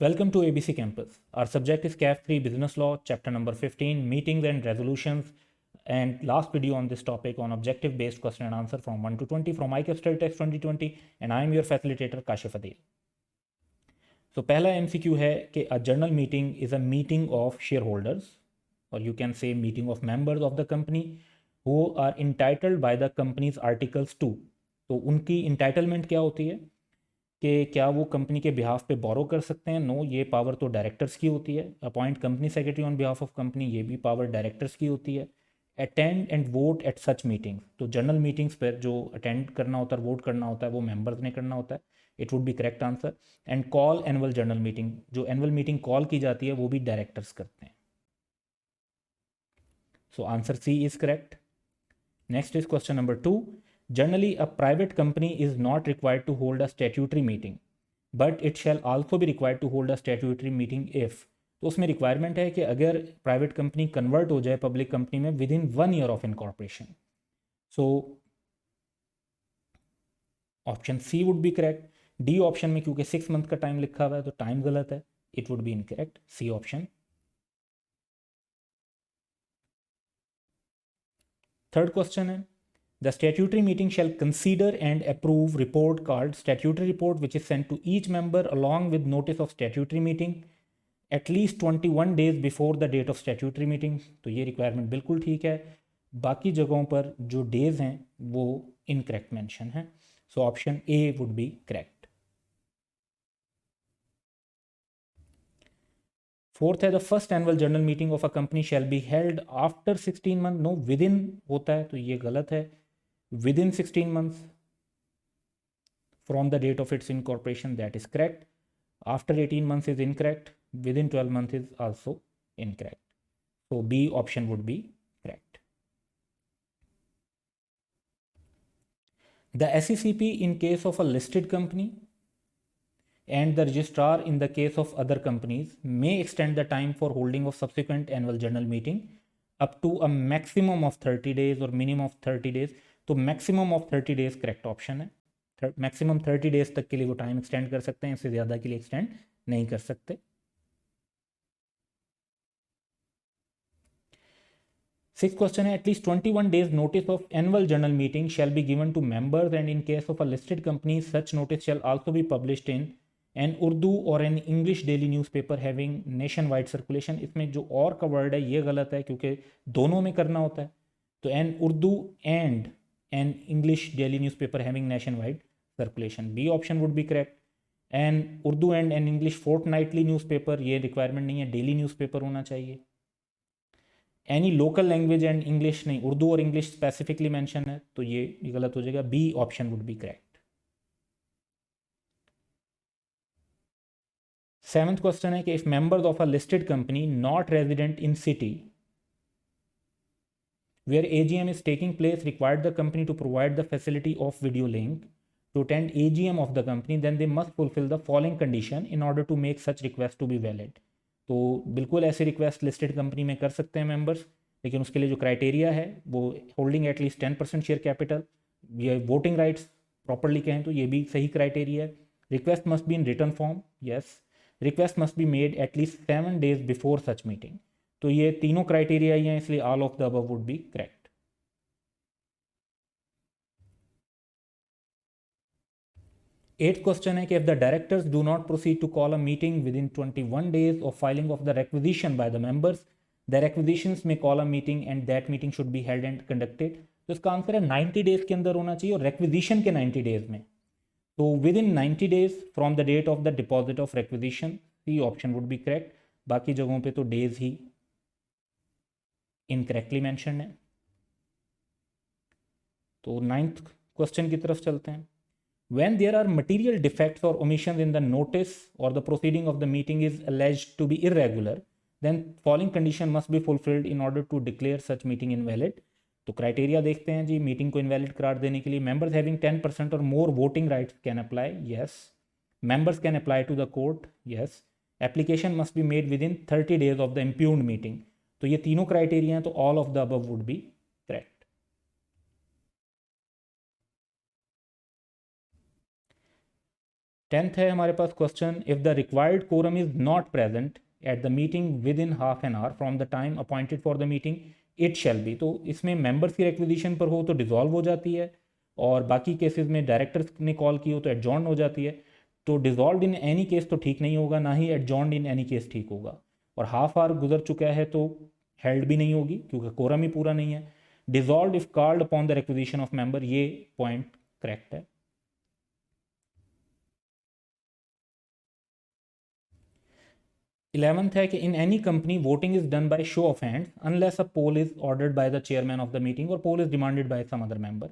Welcome to ABC Campus. Our subject is CAF 3 Business Law, chapter number 15, Meetings and Resolutions, and last video on this topic on objective-based question and answer from 1 to 20 from ICAP Study Text 2020, and I am your facilitator Kashif Adil. So पहला MCQ है कि a general meeting is a meeting of shareholders, or you can say meeting of members of the company who are entitled by the company's articles to. तो उनकी entitlement क्या होती है कि क्या वो कंपनी के बिहाफ पे बोरो कर सकते हैं? नो, ये पावर तो डायरेक्टर्स की होती है. Appoint company secretary on behalf of company, ये भी पावर डायरेक्टर्स की होती है. Attend and vote at such meetings, तो जनरल मीटिंग्स पर जो अटेंड करना होता है, वोट करना होता है, वो मेंबर्स ने करना होता है. It would be correct answer. And call annual general meeting, जो एनुअल मीटिंग कॉल की जाती है वो भी डायरेक्टर्स करते हैं. So answer C is correct. Next is question number 2. Generally, a private company is not required to hold a statutory meeting, but it shall also be required to hold a statutory meeting if. तो उसमें requirement है कि अगर private company convert हो जाए public company में within 1 year of incorporation. So option C would be correct. D option में क्योंकि 6 month का टाइम लिखा हुआ है तो टाइम गलत है. It would be incorrect. C option. Third question है, the statutory meeting shall consider and approve report called statutory report which is sent to each member along with notice of statutory meeting at least 21 days before the date of statutory meeting. तो ये requirement बिल्कुल ठीक है. बाकी जगहों पर जो days हैं वो इनकरेक्ट मेंशन है. So option A would be correct. Fourth है, the first annual general meeting of a company shall be held after 16 months. No, within होता है तो ये गलत है. Within 16 months from the date of its incorporation, that is correct. After 18 months is incorrect. Within 12 months is also incorrect. So B option would be correct. The SECP in case of a listed company and the registrar in the case of other companies may extend the time for holding of subsequent annual general meeting up to a maximum of 30 days or minimum of 30 days. तो maximum of 30 days correct option है. Maximum 30 days तक के लिए वो time extend कर सकते हैं, इससे ज़्यादा के लिए एक्सटेंड नहीं कर सकते. सिक्स क्वेश्चन है, at least 21 days notice of annual general meeting shall be given to members and in case of a listed company such notice shall also be published in an Urdu और an English daily newspaper having nationwide circulation. इसमें जो और का word है ये गलत है क्योंकि दोनों में करना होता है. तो an Urdu and an English daily newspaper having nationwide circulation. B option would be correct. And Urdu and an English fortnightly newspaper, ये रिक्वायरमेंट नहीं है, डेली न्यूज़पेपर होना चाहिए. Any local language and English नहीं, उर्दू और इंग्लिश स्पेसिफिकली मेंशन है तो ये गलत हो जाएगा. B option would be correct. Seventh question है कि if members of a listed company not resident in city where AGM is taking place required the company to provide the facility of video link to attend AGM of the company, then they must fulfill the following condition in order to make such request to be valid. तो बिल्कुल ऐसे request listed company में कर सकते हैं members, लेकिन उसके लिए जो क्राइटेरिया है वो होल्डिंग एटलीस्ट 10% शेयर कैपिटल, ये वोटिंग राइट्स प्रॉपरली कहें तो ये भी सही क्राइटेरिया है. Request must be in return form, yes. Request must be made at least 7 days before such meeting. तो ये तीनों क्राइटेरिया ही हैं, इसलिए all of the above would be correct. Eighth question है कि if the directors do not proceed to call a meeting within 21 days of filing of the requisition by the members, the requisitions में call a meeting and that meeting should be held and conducted. तो इसका answer है 90 days के अंदर होना चाहिए और requisition के 90 days में. तो within 90 days from the date of the deposit of requisition. C option would be correct. बाकी जगहों पे तो डेज ही इनकरेक्टली मैंशन है. तो 9th क्वेश्चन की तरफ चलते हैं. When there are material defects or omissions in the notice or the proceeding of the meeting is alleged to be irregular, then following condition must be fulfilled in order to declare such meeting invalid. तो criteria देखते हैं जी meeting को invalid करार देने के लिए. Members having 10% और more voting rights can apply, yes. Members can apply to the court, yes. Application must be made within 30 days of the impugned meeting. तो ये तीनों क्राइटेरिया हैं, तो all of the above would be correct. 10th है हमारे पास question, if the required quorum is not present at the meeting within half an hour from the time appointed for the meeting it shall be. तो इसमें members की requisition पर हो तो dissolve हो जाती है, और बाकी केसेस में डायरेक्टर्स ने कॉल की हो तो एडजॉर्न हो जाती है। तो डिसॉल्व इन एनी केस तो ठीक नहीं होगा, ना ही एडजॉर्न इन एनी केस ठीक होगा। और हाफ आवर गुजर चुका है तो हेल्ड भी नहीं होगी क्योंकि कोरम ही पूरा नहीं है। Dissolve if called upon the requisition of member, ये पॉइंट करेक्ट है। 11th है कि in any company voting is done by show of hands unless a poll is ordered by the chairman of the meeting और poll is demanded by some other member.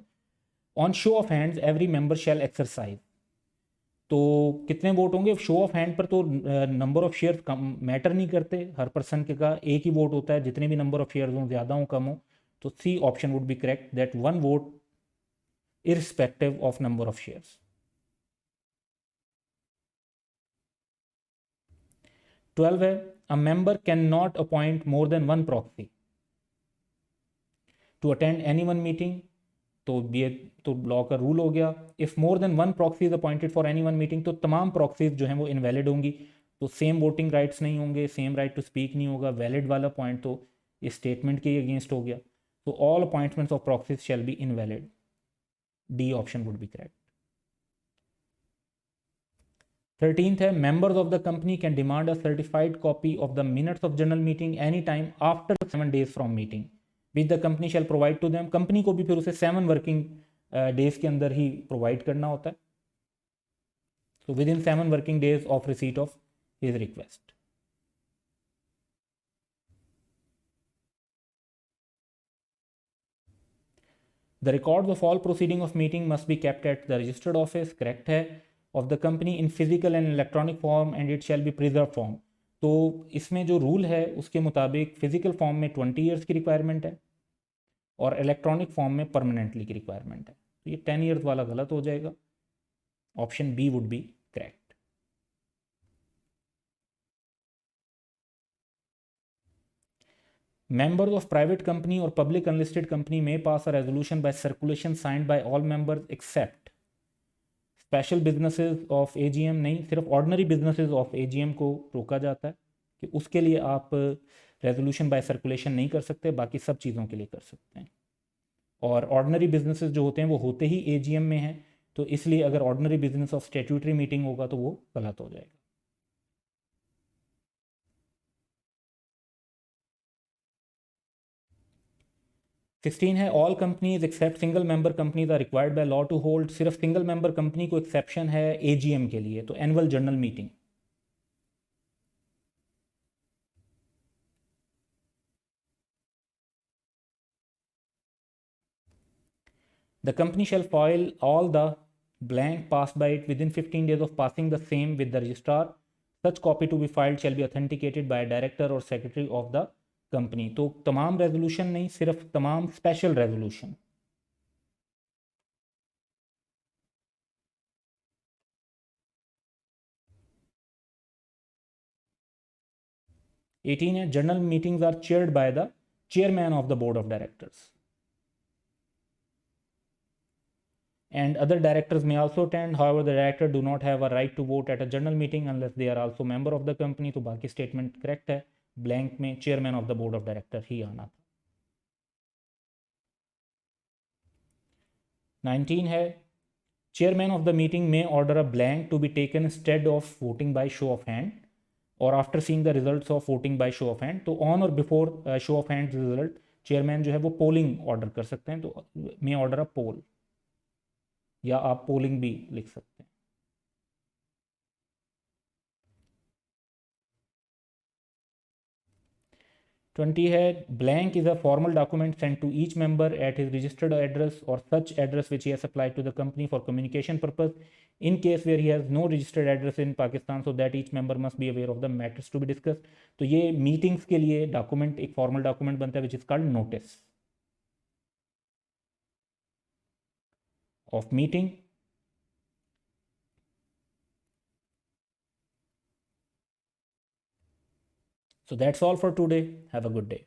On show of hands every member shall exercise. तो कितने vote होंगे show of hand पर? तो number of shares कम matter नहीं करते, हर person के का एक ही वोट होता है, जितने भी नंबर ऑफ शेयर्स हों, ज़्यादा हो कम हो। तो C option would be correct, that one vote irrespective of number of shares. 12 है, a member can not appoint more than one proxy to attend any one meeting. तो ये तो लॉ का रूल हो गया। If more than one proxy is appointed for any one meeting, तो तमाम proxies जो हैं वो इनवैलिड होंगी। तो सेम वोटिंग राइट्स नहीं होंगे, सेम राइट टू स्पीक नहीं होगा। वैलिड वाला पॉइंट तो इस स्टेटमेंट के अगेंस्ट हो गया। तो all appointments of proxies shall be invalid. D option would be correct. 13th है, members of the company can demand a certified copy of the minutes of general meeting any time after 7 days from meeting which the company shall provide to them. Company को भी फिर उसे 7 working days के अंदर ही provide करना होता है। So within 7 working days of receipt of his request. The records of all proceeding of meeting must be kept at the registered office, correct है, of the company in physical and electronic form and it shall be preserved form। तो इसमें जो rule है उसके मुताबिक physical form में 20 years की requirement है और इलेक्ट्रॉनिक फॉर्म में परमानेंटली की रिक्वायरमेंट है। तो ये 10 ईयर्स वाला गलत हो जाएगा, option B would be correct. Members of private company or public unlisted company may pass a resolution by circulation signed by all members except special businesses of AGM. नहीं, सिर्फ ऑर्डनरी बिजनेसेस ऑफ एजीएम को रोका जाता है कि उसके लिए आप रेजोल्यूशन बाय सर्कुलेशन नहीं कर सकते, बाकी सब चीज़ों के लिए कर सकते हैं। और ऑर्डनरी बिजनेसेस जो होते हैं वो होते ही एजीएम में हैं, तो इसलिए अगर ordinary business of statutory meeting होगा तो वो गलत हो जाएगा। 16 है, all companies except single member companies are required by law to hold. सिर्फ सिंगल मेंबर कंपनी को एक्सेप्शन है एजीएम के लिए, तो annual general meeting. The company shall file all the blank passed by it within 15 days of passing the same with the registrar. Such copy to be filed shall be authenticated by a director or secretary of the company। तो तमाम resolution नहीं, सिर्फ तमाम special resolution. 18 है, general meetings are chaired by the chairman of the board of directors and other directors may also attend, however the director do not have a right to vote at a general meeting unless they are also member of the company। तो बाकी statement correct है, blank में chairman of the board of director ही आना था। 19 है, chairman of the meeting में order a blank to be taken instead of voting by show of hand और after seeing the results of voting by show of hand. तो on और before show of hand result chairman जो है वो polling order कर सकते हैं, तो में ऑर्डर अ पोल, या आप पोलिंग भी लिख सकते हैं। 20 है, blank is a formal document sent to each member at his registered address or such address which he has applied to the company for communication purpose in case where he has no registered address in Pakistan, so that each member must be aware of the matters to be discussed। तो ये meetings के लिए document, एक formal document बनता है which is called notice of meeting. So that's all for today. Have a good day.